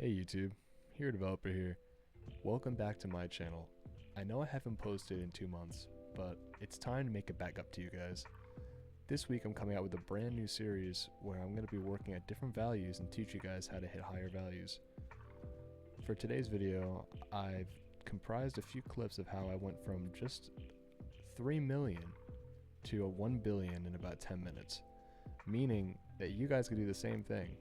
Hey YouTube, Here Developer here. Welcome back to my channel. I know I haven't posted in 2 months, but it's time to make it back up to you guys. This week I'm coming out with a brand new series where I'm going to be working at different values and teach you guys how to hit higher values. For today's video, I've comprised a few clips of how I went from just 3 million to a 1 billion in about 10 minutes, meaning that you guys can do the same thing.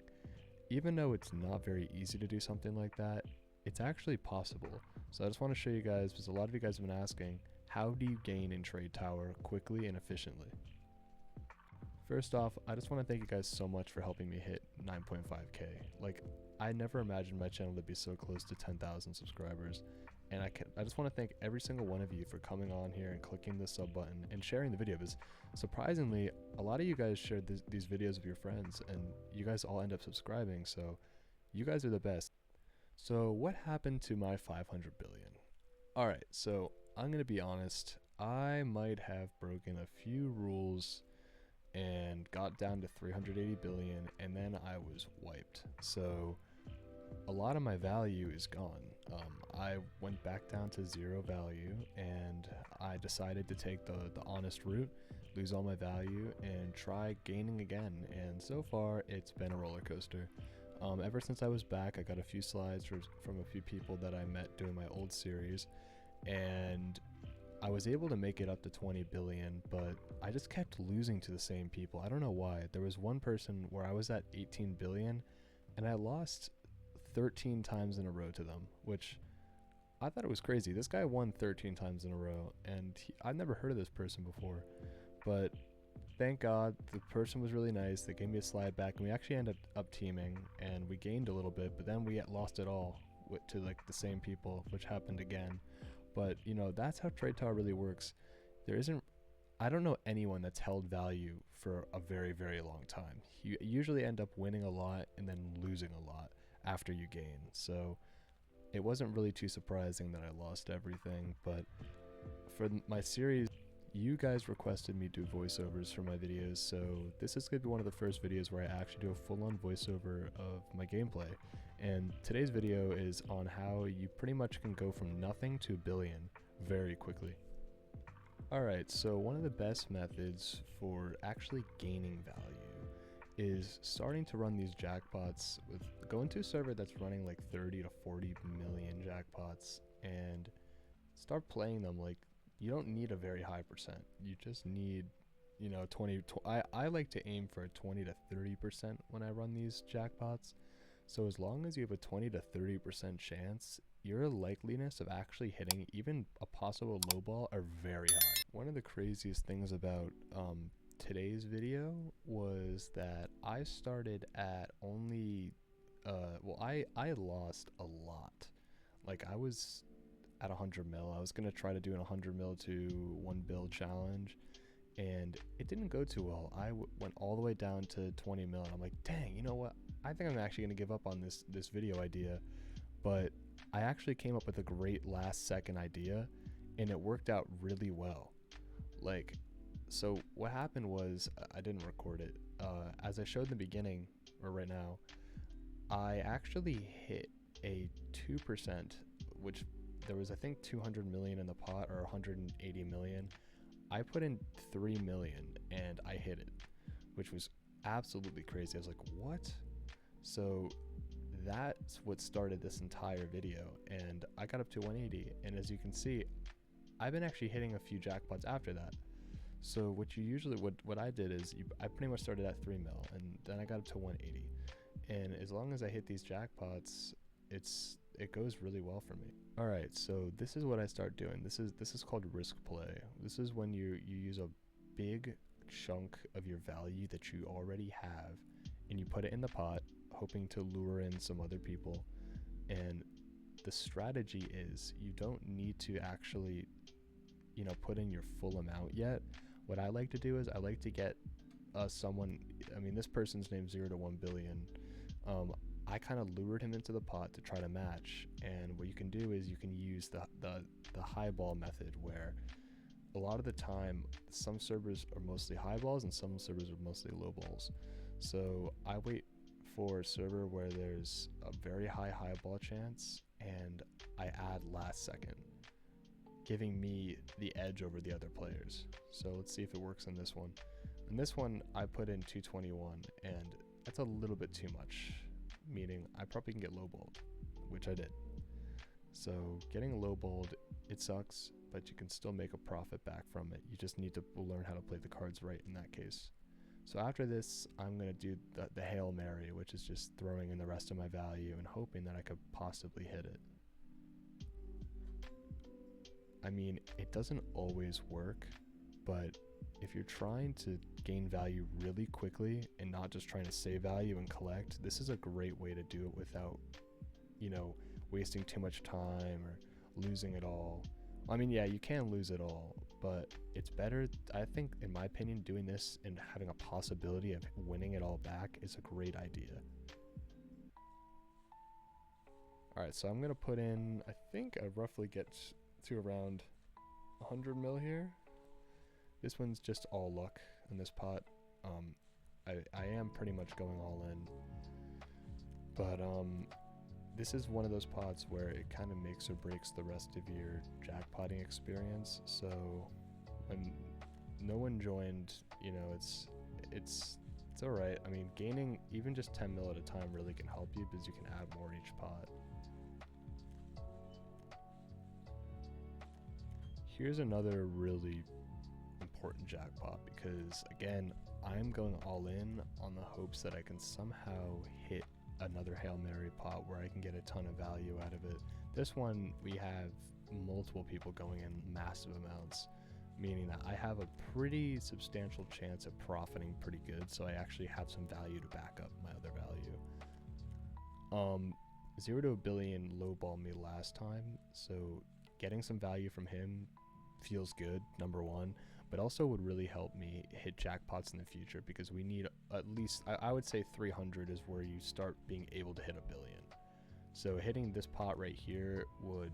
Even though it's not very easy to do something like that, it's actually possible. So I just want to show you guys, because a lot of you guys have been asking, how do you gain in Trade Tower quickly and efficiently? First off, I just want to thank you guys so much for helping me hit 9.5k. Like, I never imagined my channel to be so close to 10,000 subscribers. And I just want to thank every single one of you for coming on here and clicking the sub button and sharing the video, because surprisingly, a lot of you guys shared these videos with your friends and you guys all end up subscribing, so you guys are the best. So what happened to my 500 billion? Alright, so I'm going to be honest, I might have broken a few rules and got down to 380 billion and then I was wiped. So a lot of my value is gone. I went back down to 0 value and I decided to take the honest route, lose all my value, and try gaining again. And so far, it's been a roller coaster. Ever since I was back, I got a few slides from a few people that I met doing my old series, and I was able to make it up to 20 billion, but I just kept losing to the same people. I don't know why. There was one person where I was at 18 billion, and I lost 13 times in a row to them, which I thought it was crazy. This guy won 13 times in a row, and I've never heard of this person before, but thank God the person was really nice. They gave me a slide back, and we actually ended up teaming, and we gained a little bit, but then we lost it all to like the same people, which happened again. But you know, that's how Trade Tower really works. I don't know anyone that's held value for a very, very long time. You usually end up winning a lot and then losing a lot after you gain. So it wasn't really too surprising that I lost everything. But for my series, you guys requested me do voiceovers for my videos, so this is going to be one of the first videos where I actually do a full-on voiceover of my gameplay. And today's video is on how you pretty much can go from nothing to a billion very quickly. Alright, so one of the best methods for actually gaining value is starting to run these jackpots with going to a server that's running like 30 to 40 million jackpots and start playing them. Like, you don't need a very high percent. You just need, you know, I like to aim for a 20 to 30% when I run these jackpots. So as long as you have a 20 to 30% chance, your likeliness of actually hitting even a possible lowball are very high. One of the craziest things about today's video was that I started at only, I lost a lot. Like, I was at 100 mil. I was going to try to do an 100 mil to 1 bill challenge, and it didn't go too well. I went all the way down to 20 mil, and I'm like, dang, you know what? I think I'm actually going to give up on this video idea. But I actually came up with a great last second idea, and it worked out really well. Like, so what happened was, I didn't record it. As I showed in the beginning, or right now, I actually hit a 2%, which there was, I think, 200 million in the pot, or 180 million. I put in 3 million and I hit it, which was absolutely crazy. I was like, what? So that's what started this entire video, and I got up to 180, and as you can see, I've been actually hitting a few jackpots after that. So what you usually, what I did is, I pretty much started at 3 mil, and then I got up to 180, and as long as I hit these jackpots, it goes really well for me. Alright, so this is what I start doing. This is called risk play. This is when you use a big chunk of your value that you already have, and you put it in the pot, hoping to lure in some other people. And the strategy is, you don't need to actually, you know, put in your full amount yet. What I like to do is, I like to get someone, I mean, this person's named 0 to 1 billion. I kind of lured him into the pot to try to match, and what you can do is you can use the highball method, where a lot of the time some servers are mostly highballs and some servers are mostly lowballs. So I wait for a server where there's a very high highball chance and I add last second, giving me the edge over the other players. So let's see if it works on this one. In this one, I put in 221, and that's a little bit too much, meaning I probably can get lowballed, which I did. So getting lowballed, it sucks, but you can still make a profit back from it. You just need to learn how to play the cards right in that case. So after this, I'm going to do the Hail Mary, which is just throwing in the rest of my value and hoping that I could possibly hit it. I mean, it doesn't always work, but if you're trying to gain value really quickly and not just trying to save value and collect, this is a great way to do it without, you know, wasting too much time or losing it all. I mean, yeah, you can lose it all, but it's better, I think, in my opinion, doing this and having a possibility of winning it all back is a great idea. Alright, so I'm going to put in, I think I roughly get to around 100 mil here. This one's just all luck in this pot. I am pretty much going all in, but this is one of those pots where it kind of makes or breaks the rest of your jackpotting experience. So when no one joined, you know, it's all right. I mean, gaining even just 10 mil at a time really can help you because you can add more in each pot. Here's another really important jackpot because, again, I'm going all in on the hopes that I can somehow hit another Hail Mary pot where I can get a ton of value out of it. This one, we have multiple people going in massive amounts, meaning that I have a pretty substantial chance of profiting pretty good, so I actually have some value to back up my other value. 0 to a billion lowballed me last time, so getting some value from him feels good, number one, but also would really help me hit jackpots in the future because we need at least, I would say 300 is where you start being able to hit a billion. So hitting this pot right here would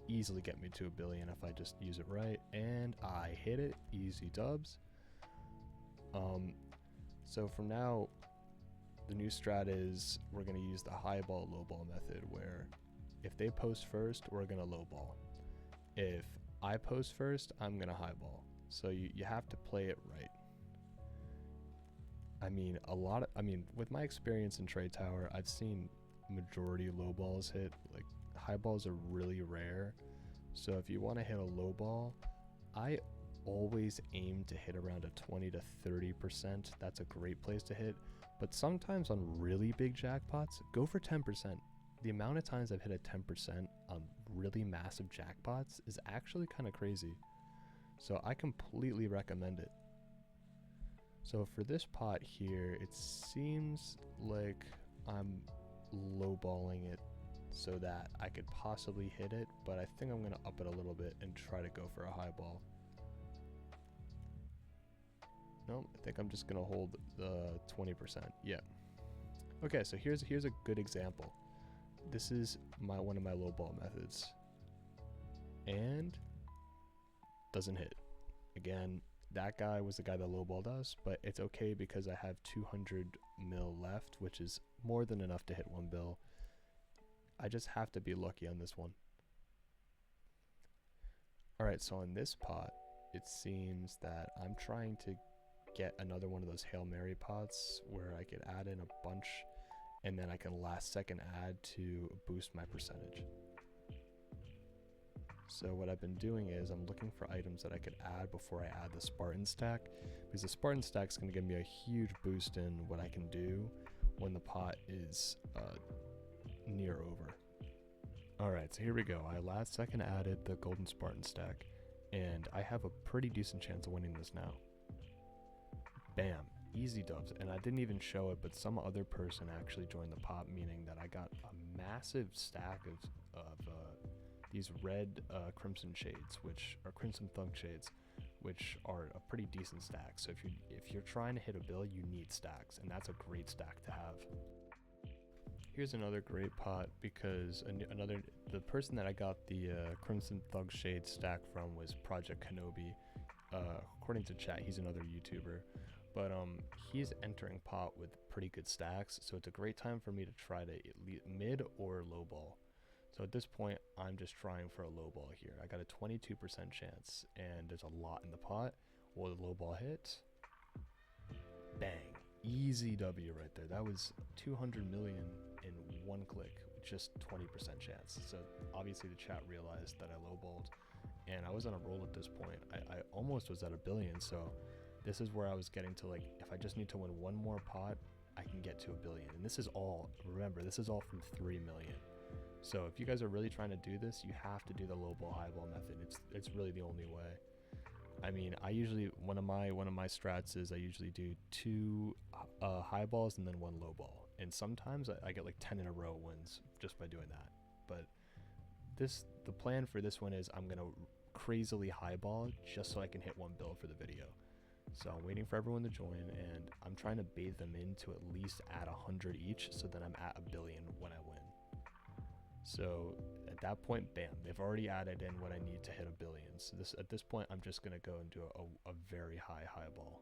easily get me to a billion if I just use it right, and I hit it, easy dubs. So from now, the new strat is we're going to use the highball lowball method where if they post first, we're going to lowball. If I post first, I'm going to highball. So you have to play it right. I mean, with my experience in Trade Tower, I've seen majority lowballs hit. Like, highballs are really rare. So if you want to hit a lowball, I always aim to hit around a 20 to 30%. That's a great place to hit. But sometimes on really big jackpots, go for 10%. The amount of times I've hit a 10% on really massive jackpots is actually kind of crazy. So I completely recommend it. So for this pot here, it seems like I'm lowballing it so that I could possibly hit it, but I think I'm going to up it a little bit and try to go for a highball. No, I think I'm just going to hold the 20%. Yeah. Okay, so here's a good example. This is one of my lowball methods. And doesn't hit. Again, that guy was the guy that lowballed us, but it's okay because I have 200 mil left, which is more than enough to hit one bill. I just have to be lucky on this one. Alright, so on this pot, it seems that I'm trying to get another one of those Hail Mary pots where I could add in a bunch and then I can last second add to boost my percentage. So what I've been doing is I'm looking for items that I could add before I add the Spartan stack, because the Spartan stack is going to give me a huge boost in what I can do when the pot is near over. Alright, so here we go. I last second added the golden Spartan stack, and I have a pretty decent chance of winning this now. Bam, easy dubs, and I didn't even show it, but some other person actually joined the pot, meaning that I got a massive stack of these red crimson shades, which are crimson thug shades, which are a pretty decent stack. So if you're trying to hit a bill, you need stacks, and that's a great stack to have. Here's another great pot because the person that I got the crimson thug shade stack from was Project Kenobi. According to chat, he's another YouTuber. But he's entering pot with pretty good stacks, so it's a great time for me to try to mid or low ball. So at this point, I'm just trying for a low ball here. I got a 22% chance, and there's a lot in the pot. Will the low ball hit? Bang. Easy W right there. That was 200 million in one click with just 20% chance. So obviously the chat realized that I lowballed, and I was on a roll at this point. I almost was at $1 billion, so this is where I was getting to, like, if I just need to win one more pot, I can get to $1 billion. And this is all, remember, this is all from 3 million. So if you guys are really trying to do this, you have to do the low ball highball method. It's really the only way. I mean, I usually, one of my strats is I usually do 2 high balls and then 1 low ball. And sometimes I get like 10 in a row wins just by doing that. But the plan for this one is I'm gonna crazily highball just so I can hit 1 bill for the video. So I'm waiting for everyone to join, and I'm trying to bait them into at least add 100 each, so then I'm at $1 billion when I win. So at that point, bam, they've already added in what I need to hit $1 billion. So at this point, I'm just gonna go and do a very high ball.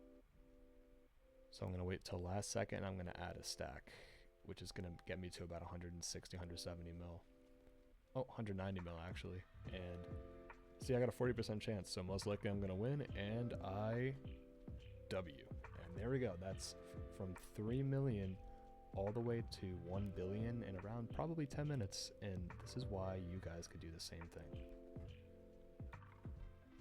So I'm gonna wait till last second. I'm gonna add a stack, which is gonna get me to about 160, 170 mil. Oh, 190 mil actually. And see, I got a 40% chance, so most likely I'm gonna win, and I W. And there we go. That's from 3 million all the way to 1 billion in around probably 10 minutes. And this is why you guys could do the same thing.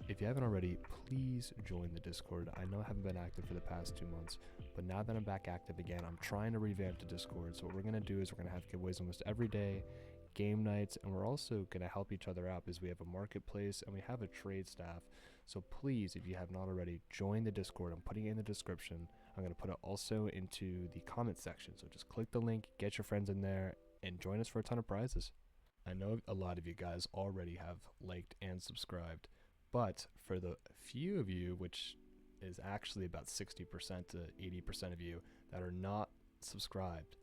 If you haven't already, please join the Discord. I know I haven't been active for the past 2 months, but now that I'm back active again, I'm trying to revamp the Discord. So what we're gonna do is we're gonna have giveaways almost every day, game nights, and we're also going to help each other out because we have a marketplace and we have a trade staff. So please, if you have not already, join the Discord. I'm putting it in the description. I'm going to put it also into the comment section. So just click the link, get your friends in there, and join us for a ton of prizes. I know a lot of you guys already have liked and subscribed, but for the few of you, which is actually about 60% to 80% of you that are not subscribed,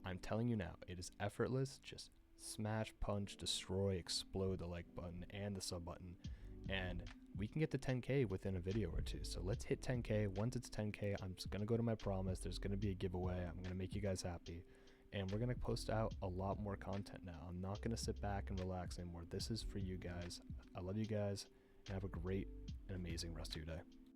I'm telling you now, it is effortless. Just smash, punch, destroy, explode the like button and the sub button, and we can get to 10k within a video or two. So let's hit 10k. Once it's 10k, I'm just gonna go to my promise. There's gonna be a giveaway. I'm gonna make you guys happy, and we're gonna post out a lot more content now. I'm not gonna sit back and relax anymore. This is for you guys. I love you guys, and have a great and amazing rest of your day.